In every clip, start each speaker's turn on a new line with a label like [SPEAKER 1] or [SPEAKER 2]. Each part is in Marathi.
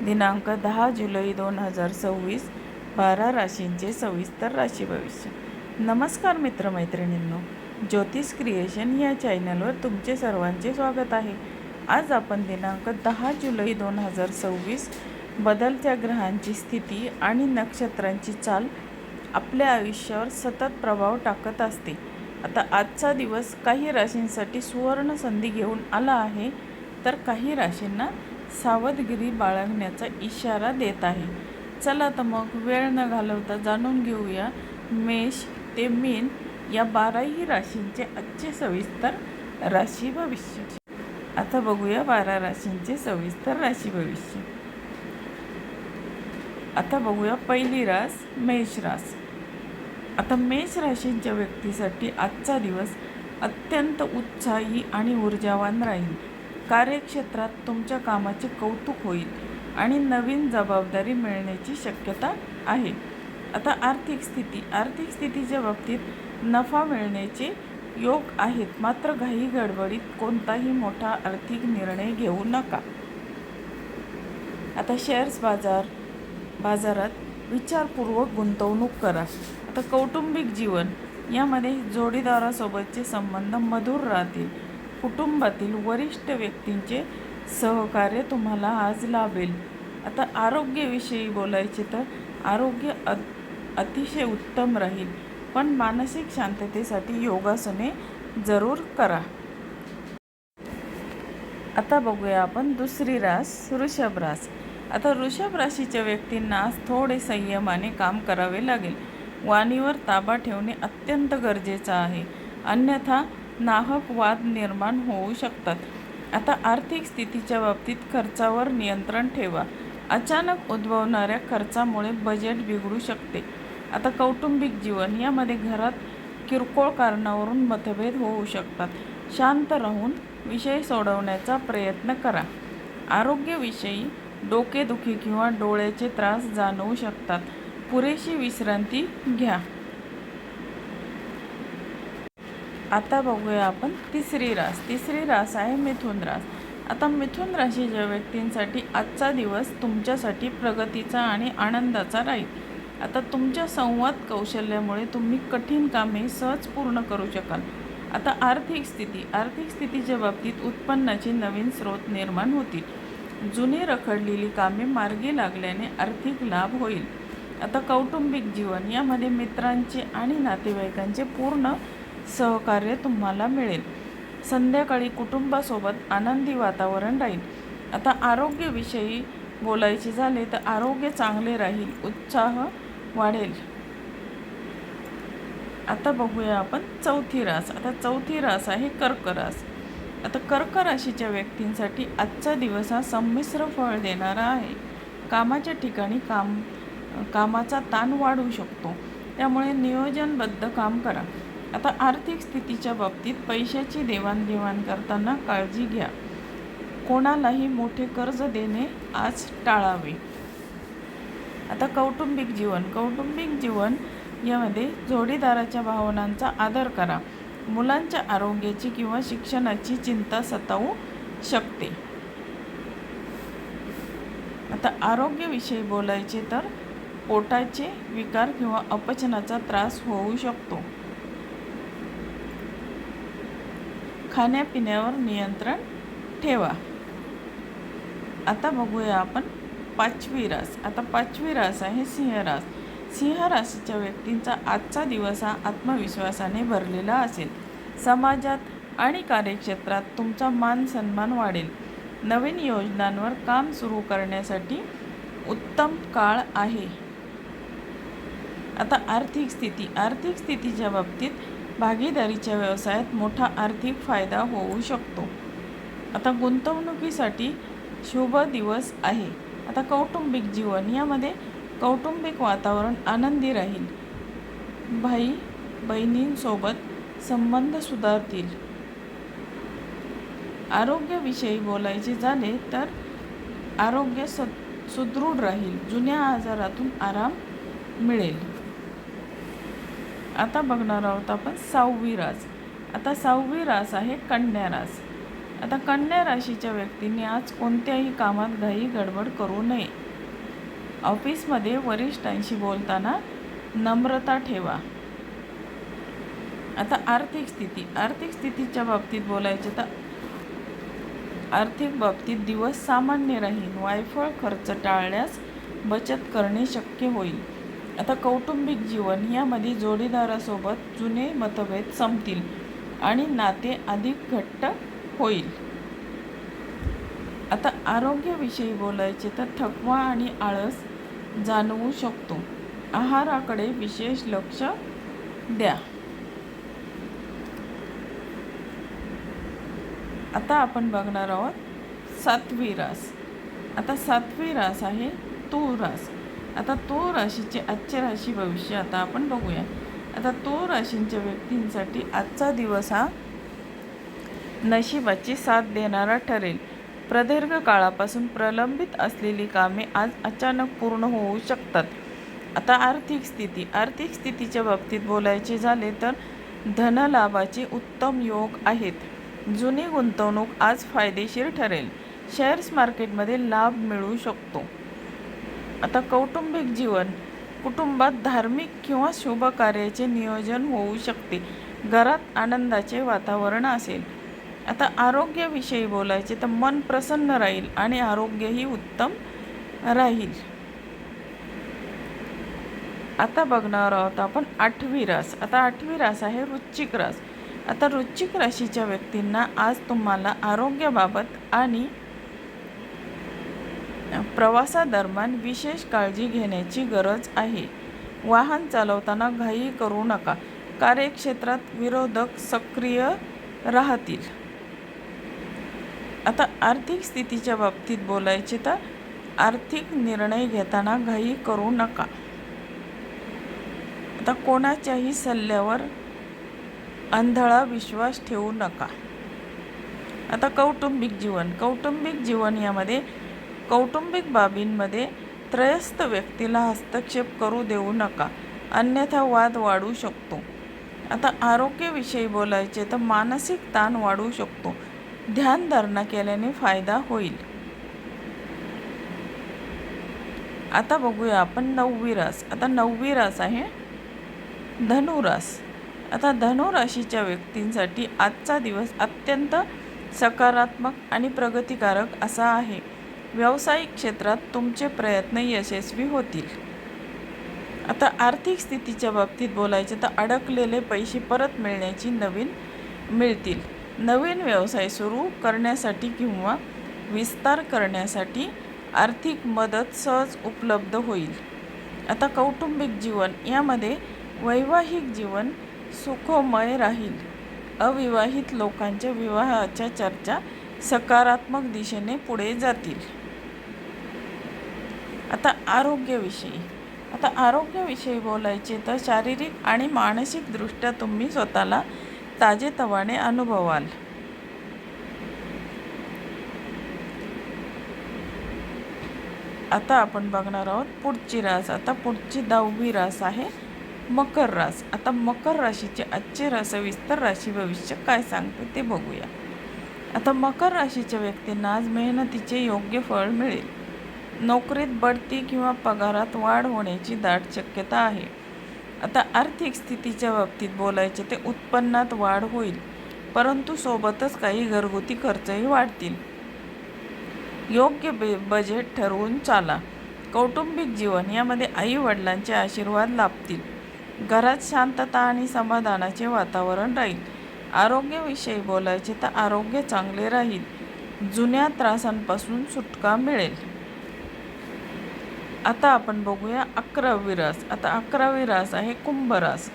[SPEAKER 1] दिनांक 10 जुलै 2026 12 राशींचे सविस्तर राशी भविष्य. नमस्कार मित्रमैत्रिणींनो, ज्योतिष क्रिएशन या चॅनलवर तुमचे सर्वांचे स्वागत आहे. आज आपण दिनांक 10 जुलै 2026 बदलत्या ग्रहांची स्थिती आणि नक्षत्रांची चाल आपल्या आयुष्यावर सतत प्रभाव टाकत असते. आता आजचा दिवस काही राशींसाठी सुवर्ण संधी घेऊन आला आहे, तर काही राशींना सावधगिरी बाळगण्याचा इशारा देत आहे. चला तर मग वेळ न घालवता जाणून घेऊया मेष ते मीन या 12ही राशींचे आजचे सविस्तर राशी भविष्य. आता बघूया 12 राशींचे सविस्तर राशी भविष्य. आता बघूया पहिली रास मेष रास. आता मेष राशींच्या व्यक्तीसाठी आजचा दिवस अत्यंत उत्साही आणि ऊर्जावान राहील. कार्यक्षेत्रात तुमच्या कामाचे कौतुक होईल आणि नवीन जबाबदारी मिळण्याची शक्यता आहे. आता आर्थिक स्थितीच्या बाबतीत नफा मिळण्याचे योग आहेत, मात्र घाई गडबडीत कोणताही मोठा आर्थिक निर्णय घेऊ नका. आता शेअर्स बाजारात विचारपूर्वक गुंतवणूक करा. आता कौटुंबिक जीवन यामध्ये जोडीदारासोबतचे संबंध मधुर राहतील. कुटुंबातील वरिष्ठ व्यक्तींचे सहकार्य तुम्हाला आज लाभेल. आता आरोग्याविषयी बोलायचे तर आरोग्य अतिशय उत्तम राहील, पण मानसिक शांततेसाठी योगासने जरूर करा. आता बघूया आपण दुसरी रास वृषभ रास. आता वृषभ राशीच्या व्यक्तींना आज थोडे संयमाने काम करावे लागेल. वाणीवर ताबा ठेवणे अत्यंत गरजेचं आहे, अन्यथा नाहक वाद निर्माण होऊ शकतात. आता आर्थिक स्थितीच्या बाबतीत खर्चावर नियंत्रण ठेवा. अचानक उद्भवणाऱ्या खर्चामुळे बजेट बिघडू शकते. आता कौटुंबिक जीवन यामध्ये घरात किरकोळ कारणावरून मतभेद होऊ शकतात. शांत राहून विषय सोडवण्याचा प्रयत्न करा. आरोग्याविषयी डोकेदुखी किंवा डोळ्याचे त्रास जाणवू शकतात. पुरेशी विश्रांती घ्या. आता बघूया आपण तिसरी रास आहे मिथुन रास. आता मिथुन राशीच्या व्यक्तींसाठी आजचा दिवस तुमच्यासाठी प्रगतीचा आणि आनंदाचा राहील. आता तुमच्या संवाद कौशल्यामुळे तुम्ही कठीण कामे सहज पूर्ण करू शकाल. आता आर्थिक स्थितीच्या बाबतीत उत्पन्नाचे नवीन स्रोत निर्माण होतील. जुनी रखडलेली कामे मार्गी लागल्याने आर्थिक लाभ होईल. आता कौटुंबिक जीवन यामध्ये मित्रांचे आणि नातेवाईकांचे पूर्ण सहकार्य तुम्हाला मिळेल. संध्याकाळी कुटुंबासोबत आनंदी वातावरण राहील. आता आरोग्याविषयी बोलायचे झाले तर आरोग्य चांगले राहील, उत्साह वाढेल. आता बघूया आपण चौथी रास. आता चौथी रास आहे कर्क रास. आता कर्क राशीच्या व्यक्तींसाठी आजचा दिवस हा संमिश्र फळ देणारा आहे. कामाच्या ठिकाणी कामाचा ताण वाढू शकतो, त्यामुळे नियोजनबद्ध काम करा. आता आर्थिक स्थितीच्या बाबतीत पैशाची देवाणघेवाण करताना काळजी घ्या. कोणालाही मोठे कर्ज देणे आज टाळावे. आता कौटुंबिक जीवन यामध्ये जोडीदाराच्या भावनांचा आदर करा. मुलांच्या आरोग्याची किंवा शिक्षणाची चिंता सतावू शकते. आता आरोग्याविषयी बोलायचे तर पोटाचे विकार किंवा अपचनाचा त्रास होऊ शकतो. खाण्यापिण्यावर नियंत्रण ठेवा. आता बघूया आपण पाचवी रास. आता पाचवी रास आहे सिंह रास. सिंह राशीच्या व्यक्तींचा आजचा दिवस हा आत्मविश्वासाने भरलेला असेल. समाजात आणि कार्यक्षेत्रात तुमचा मान सन्मान वाढेल. नवीन योजनांवर काम सुरू करण्यासाठी उत्तम काळ आहे. आता आर्थिक स्थितीच्या बाबतीत भागीदारीच्या व्यवसायात मोठा आर्थिक फायदा होऊ शकतो. आता गुंतवणुकीसाठी शुभ दिवस आहे. आता कौटुंबिक जीवन यामध्ये कौटुंबिक वातावरण आनंदी राहील. भाई बहिणींसोबत संबंध सुधारतील. आरोग्याविषयी बोलायचे झाले तर आरोग्य सुदृढ राहील. जुन्या आजारातून आराम मिळेल. आता बघणार आहोत आपण सहावी रास. आता सहावी रास आहे कन्या रास. आता कन्या राशीच्या व्यक्तींनी आज कोणत्याही कामात घाई गडबड करू नये. ऑफिसमध्ये वरिष्ठांशी बोलताना नम्रता ठेवा. आता आर्थिक स्थितीच्या बाबतीत बोलायचे तर आर्थिक बाबतीत दिवस सामान्य राहील. वायफळ खर्च टाळल्यास बचत करणे शक्य होईल. आता कौटुंबिक जीवन यामध्ये जोडीदारासोबत जुने मतभेद संपतील आणि नाते अधिक घट्ट होईल. आता आरोग्याविषयी बोलायचे तर थकवा आणि आळस जाणवू शकतो. आहाराकडे विशेष लक्ष द्या. आता आपण बघणार आहोत 7वी रास. आता 7वी रास आहे तूळ रास. आता तूळ राशीचे आजचे राशी भविष्य आता आपण बघूया. आता तूळ राशींच्या व्यक्तींसाठी आजचा दिवस हा नशिबाची साथ देणारा ठरेल. प्रदीर्घ काळापासून प्रलंबित असलेली कामे आज अचानक पूर्ण होऊ शकतात. आता आर्थिक स्थितीच्या बाबतीत बोलायचे झाले तर धनलाभाचे उत्तम योग आहेत. जुनी गुंतवणूक आज फायदेशीर ठरेल. शेअर्स मार्केटमध्ये लाभ मिळू शकतो. आता कौटुंबिक जीवन, कुटुंबात धार्मिक किंवा शुभ कार्याचे नियोजन होऊ शकते. घरात आनंदाचे वातावरण असेल. आता आरोग्याविषयी बोलायचे तर मन प्रसन्न राहील आणि आरोग्यही उत्तम राहील. आता बघणार आहोत आपण 8वी रास. आता 8वी रास आहे वृश्चिक रास. आता वृश्चिक राशीच्या व्यक्तींना आज तुम्हाला आरोग्याबाबत आणि प्रवासादरम्यान विशेष काळजी घेण्याची गरज आहे. वाहन चालवताना घाई करू नका. कार्यक्षेत्रात विरोधक सक्रिय राहतील. आता आर्थिक स्थितीच्या बाबतीत बोलायचे तर आर्थिक निर्णय घेताना घाई करू नका. आता कोणाच्याही सल्ल्यावर आंधळा विश्वास ठेवू नका. आता कौटुंबिक जीवन यामध्ये कौटुंबिक बाबींमध्ये त्रयस्थ व्यक्तीला हस्तक्षेप करू देऊ नका, अन्यथा वाद वाढू शकतो. आता आरोग्याविषयी बोलायचे तर मानसिक ताण वाढू शकतो. ध्यानधारणा केल्याने फायदा होईल. आता बघूया आपण 9वी रास. आता 9वी रास आहे धनुरास. आता धनुराशीच्या व्यक्तींसाठी आजचा दिवस अत्यंत सकारात्मक आणि प्रगतिकारक असा आहे. व्यावसायिक क्षेत्रात तुमचे प्रयत्न यशस्वी होतील. आता आर्थिक स्थितीच्या बाबतीत बोलायचे तर अडकलेले पैसे परत मिळतील. नवीन व्यवसाय सुरू करण्यासाठी किंवा विस्तार करण्यासाठी आर्थिक मदत सहज उपलब्ध होईल. आता कौटुंबिक जीवन यामध्ये वैवाहिक जीवन सुखमय राहील. अविवाहित लोकांच्या विवाहाच्या चर्चा सकारात्मक दिशेने पुढे जातील. आता आरोग्याविषयी बोलायचे तर शारीरिक आणि मानसिक दृष्ट्या तुम्ही स्वतःला ताजेतवाने अनुभवाल. आता आपण बघणार आहोत पुढची रास. आता पुढची 10वी रास आहे मकर रास. आता मकर राशीचे आजचे सविस्तर राशी भविष्य काय सांगते ते बघूया. आता मकर राशीच्या व्यक्तींना आज मेहनतीचे योग्य फळ मिळेल. नोकरीत बढती किंवा पगारात वाढ होण्याची दाट शक्यता आहे. आता आर्थिक स्थितीच्या बाबतीत बोलायचे ते उत्पन्नात वाढ होईल, परंतु सोबतच काही घरगुती खर्चही वाढतील. योग्य बजेट ठरवून चाला. कौटुंबिक जीवन यामध्ये आई वडिलांचे आशीर्वाद लाभतील. घरात शांतता आणि समाधानाचे वातावरण राहील. आरोग्याविषयी बोलायचे तर आरोग्य चांगले राहील. जुन्या त्रासांपासून सुटका मिळेल. आता आपण बघूया 11वी रास. आता 11वी रास आहे कुंभ रास.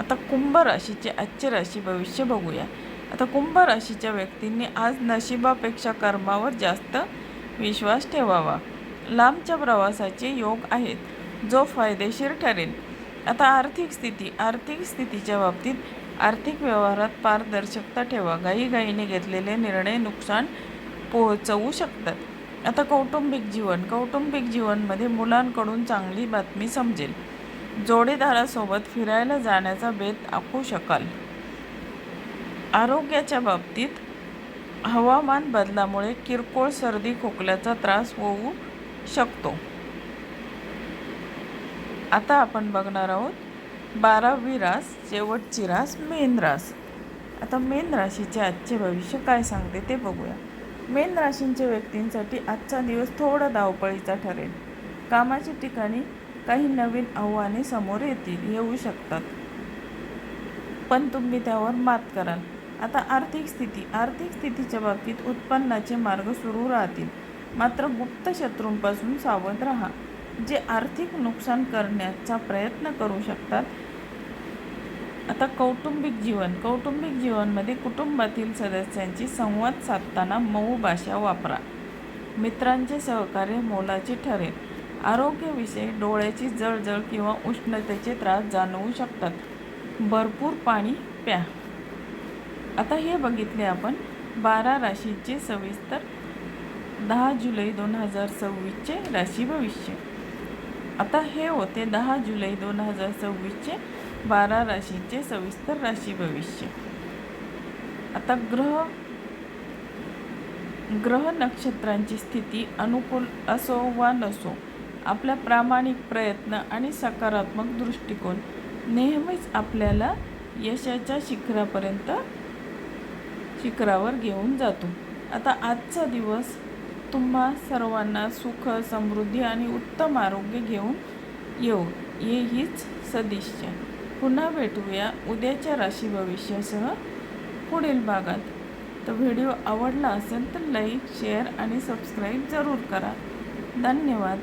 [SPEAKER 1] आता कुंभ राशीचे आजचे राशी भविष्य बघूया. आता कुंभ राशीच्या व्यक्तींनी आज नशिबापेक्षा कर्मावर जास्त विश्वास ठेवावा. लांबच्या प्रवासाचे योग आहेत, जो फायदेशीर ठरेल. आता आर्थिक स्थितीच्या बाबतीत आर्थिक व्यवहारात पारदर्शकता ठेवा. घाईघाईने घेतलेले निर्णय नुकसान पोहोचवू शकतात. आता कौटुंबिक जीवनमध्ये मुलांकडून चांगली बातमी समजेल. जोडीदारासोबत फिरायला जाण्याचा बेत आखू शकाल. आरोग्याच्या बाबतीत हवामान बदलामुळे किरकोळ सर्दी खोकल्याचा त्रास होऊ शकतो. आता आपण बघणार आहोत 12वी रास, शेवटची रास मीन रास. आता मीन राशीचे आजचे भविष्य काय सांगते ते बघूया. मीन राशींच्या व्यक्तींसाठी आजचा दिवस थोडा धावपळीचा ठरेल. कामाच्या ठिकाणी काही नवीन आव्हाने समोर येऊ शकतात, पण तुम्ही त्यावर मात कराल. आता आर्थिक स्थितीच्या बाबतीत उत्पन्नाचे मार्ग सुरू राहतील, मात्र गुप्त शत्रूंपासून सावध राहा, जे आर्थिक नुकसान करण्याचा प्रयत्न करू शकतात. आता कौटुंबिक जीवनमध्ये कुटुंबातील सदस्यांशी संवाद साधताना मऊ भाषा वापरा. मित्रांचे सहकार्य मोलाचे ठरेल. आरोग्याविषयी डोळ्याची जळजळ किंवा उष्णतेचे त्रास जाणवू शकतात. भरपूर पाणी प्या. आता हे बघितले आपण 12 राशींचे सविस्तर 10 जुलै 2026चे राशी भविष्य. आता हे होते 10 जुलै 2026चे 12 राशींचे सविस्तर राशी भविष्य. आता ग्रह नक्षत्रांची स्थिती अनुकूल असो वा नसो, आपला प्रामाणिक प्रयत्न आणि सकारात्मक दृष्टिकोन नेहमीच आपल्याला यशाच्या शिखरावर घेऊन जातो. आता आजचा दिवस तुम्हा सर्वांना सुख, समृद्धी आणि उत्तम आरोग्य घेऊन हीच सदिच्छा. पुन्हा भेटूया उद्याच्या राशी भविष्यासह पुढील भागात. तर व्हिडिओ आवडला असेल तर लाईक, शेअर आणि सबस्क्राईब जरूर करा. धन्यवाद.